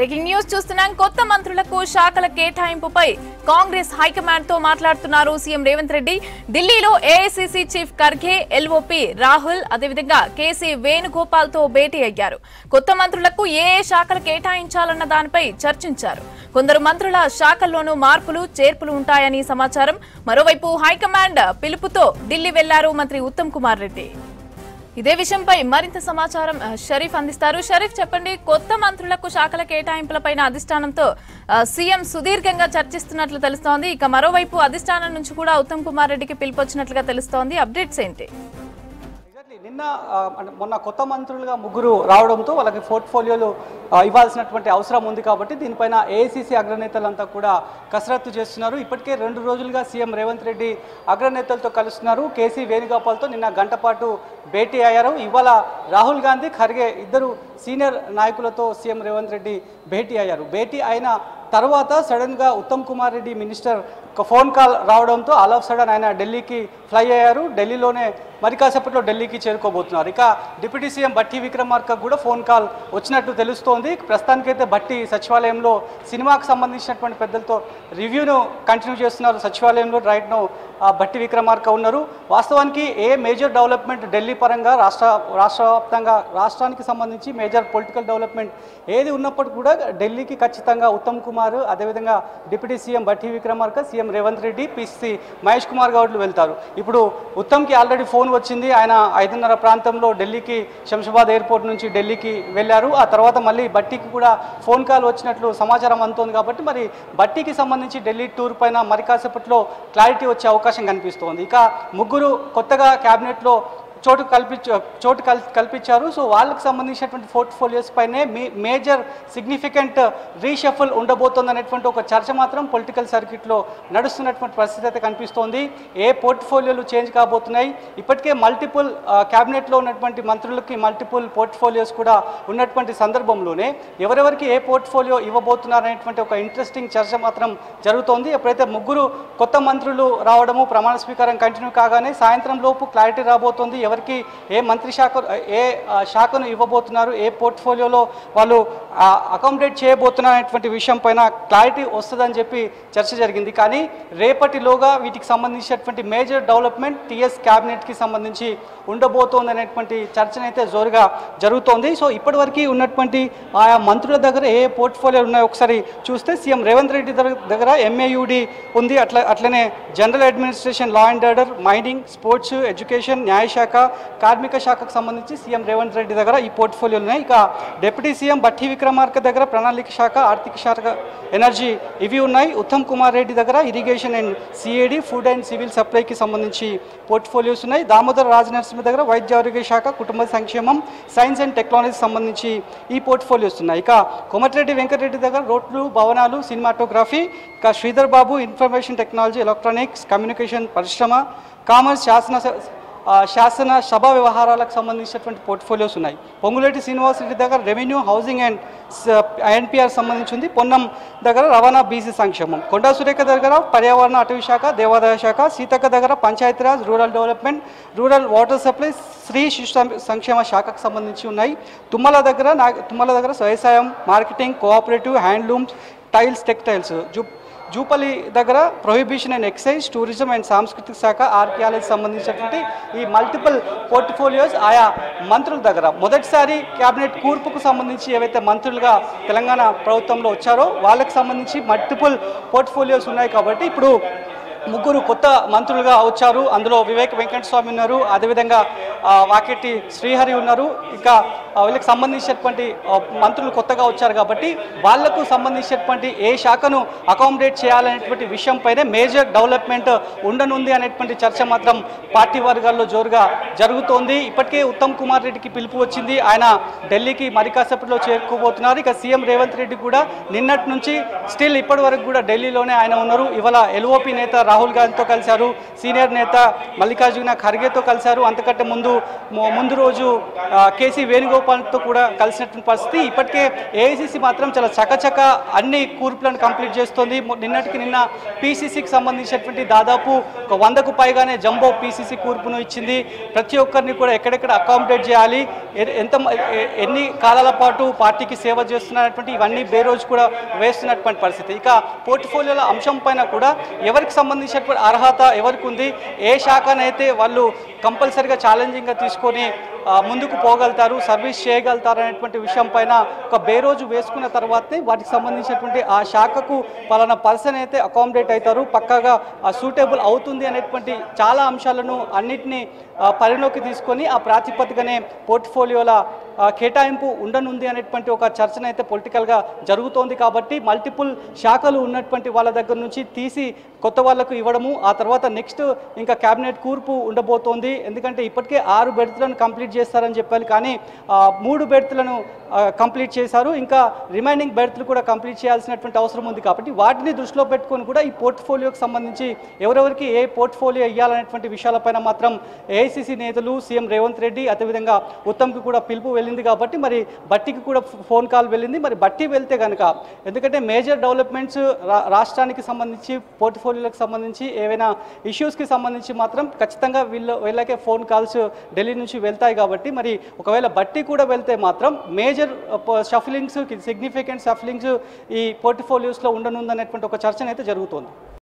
Breaking news చూస్తున్నాం. కొత్త మంత్రులకు శాఖల కేటాయింపుపై కాంగ్రెస్ హైకమాండ్ తో మాట్లాడుతున్నారు సీఎం రేవంత్ రెడ్డి. ఢిల్లీలో AICC chief Kharge, LOP Rahul, అదేవిధంగా కేసీ వేణుగోపాల్ తో భేటీ అయ్యారు. కొత్త మంత్రులకు ఏ శాఖలు కేటాయించాలన్న దానిపై చర్చించారు. కొందరు మంత్రుల శాఖల్లోనూ మార్పులు చేర్పులు ఉంటాయని సమాచారం. మరోవైపు హైకమాండ్ పిలుపుతో ఢిల్లీ వెళ్లారు మంత్రి ఉత్తమ్ కుమార్ రెడ్డి. ఇదే విషయంపై మరింత సమాచారం షరీఫ్ అందిస్తారు. షరీఫ్, చెప్పండి, కొత్త మంత్రులకు శాఖల కేటాయింపులపైన అధిష్టానంతో సీఎం సుదీర్ఘంగా చర్చిస్తున్నట్లు తెలుస్తోంది. ఇక మరోవైపు అధిష్టానం నుంచి కూడా ఉత్తమ్ కుమార్ రెడ్డికి పిలుపొచ్చినట్లుగా తెలుస్తోంది. అప్డేట్స్ ఏంటి? నిన్న మొన్న కొత్త మంత్రులుగా ముగ్గురు రావడంతో వాళ్ళకి పోర్ట్ఫోలియోలు ఇవ్వాల్సినటువంటి అవసరం ఉంది కాబట్టి దీనిపైన ఏఐసీసీ అగ్రనేతలంతా కూడా కసరత్తు చేస్తున్నారు. ఇప్పటికే 2 రోజులుగా సీఎం రేవంత్ రెడ్డి అగ్రనేతలతో కలుస్తున్నారు. కేసీ వేణుగోపాల్తో నిన్న గంట పాటు భేటీ అయ్యారు. ఇవాళ రాహుల్ గాంధీ, ఖర్గే ఇద్దరు సీనియర్ నాయకులతో సీఎం రేవంత్ రెడ్డి భేటీ అయ్యారు. భేటీ అయిన తర్వాత సడన్గా ఉత్తమ్ కుమార్ రెడ్డి మినిస్టర్ ఒక ఫోన్ కాల్ రావడంతో ఆల్ ఆఫ్ సడన్ ఆయన ఢిల్లీకి ఫ్లై అయ్యారు. ఢిల్లీలోనే మరి కాసేపట్లో ఢిల్లీకి చేరుకోబోతున్నారు. ఇక డిప్యూటీ సీఎం భట్టి విక్రమార్క కూడా ఫోన్ కాల్ వచ్చినట్టు తెలుస్తోంది. ప్రస్తుతానికైతే భట్టి సచివాలయంలో సినిమాకు సంబంధించినటువంటి పెద్దలతో రివ్యూను కంటిన్యూ చేస్తున్నారు. సచివాలయంలో రైట్ నో భట్టి విక్రమార్క ఉన్నారు. వాస్తవానికి ఏ మేజర్ డెవలప్మెంట్ ఢిల్లీ పరంగా రాష్ట్రవ్యాప్తంగా రాష్ట్రానికి సంబంధించి మేజర్ పొలిటికల్ డెవలప్మెంట్ ఏది ఉన్నప్పటికీ కూడా ఢిల్లీకి ఖచ్చితంగా ఉత్తమ్ కుమార్, అదేవిధంగా deputy CM Bhatti Vikramarka, CM Revanth Reddy, PC Mahesh Kumar గౌడ్లు వెళ్తారు. ఇప్పుడు ఉత్తమ్కి ఆల్రెడీ ఫోన్ వచ్చింది. ఆయన 5:30 ప్రాంతంలో ఢిల్లీకి శంషాబాద్ ఎయిర్పోర్ట్ నుంచి ఢిల్లీకి వెళ్ళారు. ఆ తర్వాత మళ్ళీ భట్టికి కూడా ఫోన్ కాల్ వచ్చినట్లు సమాచారం అందుతోంది. కాబట్టి మరి భట్టికి సంబంధించి ఢిల్లీ టూర్ పైన మరి కాసేపట్లో క్లారిటీ వచ్చే అవకాశం కనిపిస్తోంది. ఇక ముగ్గురు కొత్తగా క్యాబినెట్లో చోటు కల్పించారు. సో వాళ్ళకి సంబంధించినటువంటి పోర్ట్ఫోలియోస్ పైనే మేజర్ సిగ్నిఫికెంట్ రీషఫుల్ ఉండబోతోంది అనేటువంటి ఒక చర్చ మాత్రం పొలిటికల్ సర్క్యూట్లో నడుస్తున్నటువంటి పరిస్థితి అయితే కనిపిస్తోంది. ఏ పోర్ట్ఫోలియోలు చేంజ్ కాబోతున్నాయి, ఇప్పటికే మల్టిపుల్ క్యాబినెట్లో ఉన్నటువంటి మంత్రులకి మల్టిపుల్ పోర్ట్ఫోలియోస్ కూడా ఉన్నటువంటి సందర్భంలోనే ఎవరెవరికి ఏ పోర్ట్ఫోలియో ఇవ్వబోతున్నారనేటువంటి ఒక ఇంట్రెస్టింగ్ చర్చ మాత్రం జరుగుతోంది. ఎప్పుడైతే ముగ్గురు కొత్త మంత్రులు రావడము, ప్రమాణ స్వీకారం కంటిన్యూ కాగానే సాయంత్రం లోపు క్లారిటీ రాబోతోంది. ఎవరికి ఏ మంత్రి శాఖను ఇవ్వబోతున్నారు, ఏ పోర్ట్ఫోలియోలో వాళ్ళు అకామిడేట్ చేయబోతున్నారు అనేటువంటి విషయం పైన క్లారిటీ వస్తుందని చెప్పి చర్చ జరిగింది. కానీ రేపటిలోగా వీటికి సంబంధించినటువంటి మేజర్ డెవలప్మెంట్ టీఎస్ క్యాబినెట్కి సంబంధించి ఉండబోతోంది అనేటువంటి చర్చనైతే జోరుగా జరుగుతోంది. సో ఇప్పటివరకు ఉన్నటువంటి ఆయా మంత్రుల దగ్గర ఏ పోర్ట్ఫోలియోలు ఉన్నాయో ఒకసారి చూస్తే సీఎం రేవంత్ రెడ్డి దగ్గర ఎంఏయుడి ఉంది. అట్లనే general administration, law and order, mining, sports, education, న్యాయశాఖ, కార్మిక శాఖకు సంబంధించి సీఎం రేవంత్ రెడ్డి దగ్గర ఈ పోర్ట్ఫోలియోలు ఉన్నాయి. ఇక డిప్యూటీ సీఎం భట్టి విక్రమార్క దగ్గర ప్రణాళిక శాఖ, ఆర్థిక శాఖ, ఎనర్జీ ఇవి ఉన్నాయి. ఉత్తమ్ కుమార్ రెడ్డి దగ్గర irrigation and CAD, food and civil సప్లైకి సంబంధించి పోర్ట్ఫోలియోస్ ఉన్నాయి. దామోదర్ రాజనరసింహ దగ్గర వైద్య ఆరోగ్య శాఖ, కుటుంబ సంక్షేమం, సైన్స్ అండ్ టెక్నాలజీ సంబంధించి ఈ పోర్ట్ఫోలియోస్ ఉన్నాయి. ఇక కోమటిరెడ్డి వెంకటరెడ్డి దగ్గర రోడ్లు, భవనాలు, సినిమాటోగ్రఫీ, ఇక Sridhar Babu information technology, electronics, communication, పరిశ్రమ, కామర్స్, శాసన సభ వ్యవహారాలకు సంబంధించినటువంటి పోర్ట్ఫోలియోస్ ఉన్నాయి. పొంగులేటి శ్రీనివాసరెడ్డి దగ్గర రెవెన్యూ, హౌసింగ్ అండ్ ఎన్పిఆర్ సంబంధించి ఉంది. పొన్నం దగ్గర రవాణా, బీసీ సంక్షేమం. కొండా సురేఖ దగ్గర పర్యావరణ, అటవీ శాఖ, దేవాదాయ శాఖ. సీతక్క దగ్గర Panchayati Raj, rural development, rural water supply, స్త్రీ శిశు సంక్షేమ శాఖకు సంబంధించి ఉన్నాయి. తుమ్మల దగ్గర వ్యవసాయం, marketing, cooperative, handlooms, tiles, textiles. Jupally దగ్గర prohibition and excise, tourism and సాంస్కృతిక శాఖ, ఆర్కియాలజీ సంబంధించినటువంటి ఈ మల్టిపుల్ పోర్ట్ఫోలియోస్ ఆయా మంత్రుల దగ్గర. మొదటిసారి క్యాబినెట్ కూర్పుకు సంబంధించి ఏవైతే మంత్రులుగా తెలంగాణ ప్రభుత్వంలో వచ్చారో వాళ్ళకి సంబంధించి మల్టిపుల్ పోర్ట్ఫోలియోస్ ఉన్నాయి. కాబట్టి ఇప్పుడు ముగ్గురు కొత్త మంత్రులుగా వచ్చారు. అందులో వివేక్ వెంకటస్వామి ఉన్నారు, అదేవిధంగా వాకెట్టి శ్రీహరి ఉన్నారు. ఇంకా వీళ్ళకి సంబంధించినటువంటి మంత్రులు కొత్తగా వచ్చారు కాబట్టి వాళ్లకు సంబంధించినటువంటి ఏ శాఖను అకామిడేట్ చేయాలనేటువంటి విషయంపైనే మేజర్ డెవలప్మెంట్ ఉండనుంది అనేటువంటి చర్చ మాత్రం పార్టీ వర్గాల్లో జోరుగా జరుగుతోంది. ఇప్పటికే ఉత్తమ్ కుమార్ రెడ్డికి పిలుపు వచ్చింది. ఆయన ఢిల్లీకి మరి కాసేపట్లో చేరుకోబోతున్నారు. ఇక సీఎం రేవంత్ రెడ్డి కూడా నిన్నటి నుంచి స్టిల్ ఇప్పటి వరకు కూడా ఢిల్లీలోనే ఆయన ఉన్నారు. ఇవాళ ఎల్ఓపీ నేత రాహుల్ గాంధీతో కలిశారు, సీనియర్ నేత మల్లికార్జున ఖర్గేతో కలిశారు. అంతకంటే ముందు ముందు రోజు కేసీ వేణుగోపాల్తో కూడా కలిసినటువంటి పరిస్థితి. ఇప్పటికే ఏఐసిసి మాత్రం చాలా చకచక అన్ని కూర్పులను కంప్లీట్ చేస్తుంది. నిన్నటికి నిన్న పీసీసీకి సంబంధించినటువంటి దాదాపు 100కు పైగానే జంబో పీసీసీ కూర్పును ఇచ్చింది. ప్రతి ఒక్కరిని కూడా ఎక్కడెక్కడ అకామిడేట్ చేయాలి, ఎన్ని కాలాల పాటు పార్టీకి సేవ చేస్తున్నటువంటి ఇవన్నీ బేరోజు కూడా వేస్తున్నటువంటి పరిస్థితి. ఇక పోర్ట్ఫోలియోల అంశం పైన కూడా ఎవరికి సంబంధించినటువంటి అర్హత ఎవరికి ఉంది, ఏ శాఖనైతే వాళ్ళు కంపల్సరీగా ఛాలెంజింగ్గా తీసుకొని ముందుకు పోగలుగుతారు, సర్వీస్ చేయగలుగుతారు అనేటువంటి విషయం పైన ఒక బేరోజు వేసుకున్న తర్వాతనే వాటికి సంబంధించినటువంటి ఆ శాఖకు పలానా పర్సన్ అయితే అకామిడేట్ అవుతారు, పక్కాగా సూటబుల్ అవుతుంది అనేటువంటి చాలా అంశాలను అన్నిటినీ పరిలోకి తీసుకొని ఆ ప్రాతిపదికనే పోర్ట్ఫోలియోల కేటాయింపు ఉండనుంది అనేటువంటి ఒక చర్చన అయితే పొలిటికల్గా జరుగుతోంది. కాబట్టి మల్టిపుల్ శాఖలు ఉన్నటువంటి వాళ్ళ దగ్గర నుంచి తీసి కొత్త వాళ్లకు ఇవ్వడము, ఆ తర్వాత నెక్స్ట్ ఇంకా క్యాబినెట్ కూర్పు ఉండబోతోంది. ఎందుకంటే ఇప్పటికే 6 బెర్త్లను కంప్లీట్ చేస్తారని చెప్పాలి, కానీ 3 బెర్త్లను కంప్లీట్ చేశారు. ఇంకా రిమైనింగ్ బెర్త్లు కూడా కంప్లీట్ చేయాల్సినటువంటి అవసరం ఉంది. కాబట్టి వాటిని దృష్టిలో పెట్టుకొని కూడా ఈ పోర్ట్ఫోలియోకి సంబంధించి ఎవరెవరికి ఏ పోర్ట్ఫోలియో ఇవ్వాలనేటువంటి విషయాలపైన మాత్రం ఏఐసిసి నేతలు, సీఎం రేవంత్ రెడ్డి, అదేవిధంగా ఉత్తమ్కి కూడా పిలుపు వెళ్ళింది. కాబట్టి మరి బట్టికి కూడా ఫోన్ కాల్ వెళ్ళింది. మరి బట్టి వెళ్తే కనుక, ఎందుకంటే మేజర్ డెవలప్మెంట్స్ రాష్ట్రానికి సంబంధించి పోర్ట్ఫోలియోలకు సంబంధించి ఏవైనా ఇష్యూస్కి సంబంధించి మాత్రం ఖచ్చితంగా వీళ్ళకే ఫోన్ కాల్స్ ఢిల్లీ నుంచి వెళ్తాయి. కాబట్టి మరి ఒకవేళ బట్టి కూడా వెళ్తే మాత్రం మేజర్ షఫలింగ్స్, సిగ్నిఫికెంట్ షఫలింగ్స్ ఈ పోర్ట్ఫోలియోస్లో ఉండనుందనేటువంటి ఒక చర్చన అయితే జరుగుతోంది.